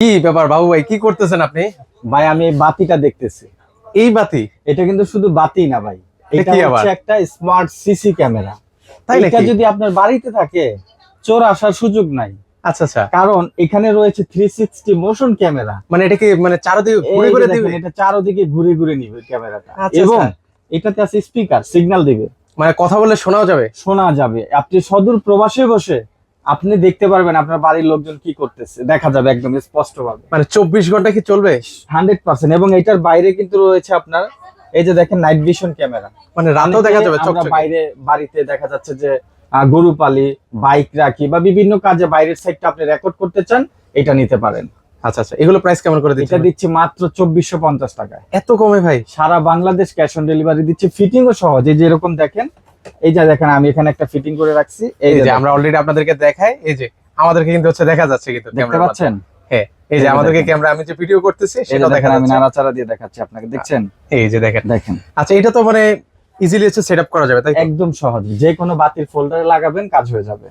কি ব্যাপার বাবু ভাই, কি করতেছেন আপনি? ভাই আমি এই বাতিটা দেখতেছি। এই বাতি? এটা কিন্তু শুধু বাতি না ভাই, এটা কি আবার? হচ্ছে একটা স্মার্ট সিসি ক্যামেরা। তাই এটা নাকি? যদি আপনার বাড়িতে থাকে, চোর আসার সুযোগ নাই, আচ্ছা আচ্ছা, কারণ এখানে রয়েছে 360 মোশন ক্যামেরা। মানে এটা কি মানে চারদিকে ঘুরে ঘুরে দিবে? এটা চারদিকে ঘুরে ঘুরে নিবে ক্যামেরাটা, আচ্ছা, এবং আচ্ছা। এটাতে আছে স্পিকার, সিগন্যাল দিবে, মানে কথা বললে শোনাও যাবে? শোনা যাবে। আপনি সদূর প্রবাসে বসে আপনি দেখতে পারবেন আপনার বাড়ির লোকজন কি করতেছে, দেখা যাবে একদম স্পষ্ট ভাবে, মানে 24 ঘন্টা কি চলবে? 100%। এবং এটার বাইরে কিন্তু রয়েছে আপনার, এই যে দেখেন, নাইট ভিশন ক্যামেরা। মানে রাতেও দেখা যাবে আমরা চকচকে? বাইরে বাড়িতে দেখা যাচ্ছে যে গরু পালি, বাইক রাখি বা বিভিন্ন কাজে বাইরের সাইডটা আপনি রেকর্ড করতে চান, এটা নিতে পারেন। আচ্ছা আচ্ছা, এগুলো প্রাইস কেমন করে এটা দিচ্ছেন? দিচ্ছি মাত্র 2450 টাকায়। এত কমে ভাই? সারা বাংলাদেশ ক্যাশ অন ডেলিভারি দিচ্ছি, ফিটিংও সহজ। এই যে এরকম দেখেন, এই যে দেখেন আমি এখানে একটা ফিটিং করে রাখছি, এই যে আমরা অলরেডি আপনাদেরকে দেখাই, এই যে আমাদেরকে কিন্তু হচ্ছে দেখা যাচ্ছে কিন্তু দেখতে ক্যামেরার পাচ্ছেন। মাধ্যমে। হ্যাঁ, এই যে এই যে আমাদেরকে দেখেন। ক্যামেরা, আমি যে ভিডিও করতেছি এই যে সেটা দেখা দেখেন আমি যাচ্ছে। নাড়াচাড়া দিয়ে দেখাচ্ছি আপনাকে, দেখছেন? এই যে দেখেন দেখেন আচ্ছা, এটা তো মানে ইজিলি হচ্ছে সেটআপ করা যাবে, তাই তো? একদম সহজ, যে কোনো বাতির ফোল্ডারে লাগাবেন, কাজ হয়ে যাবে।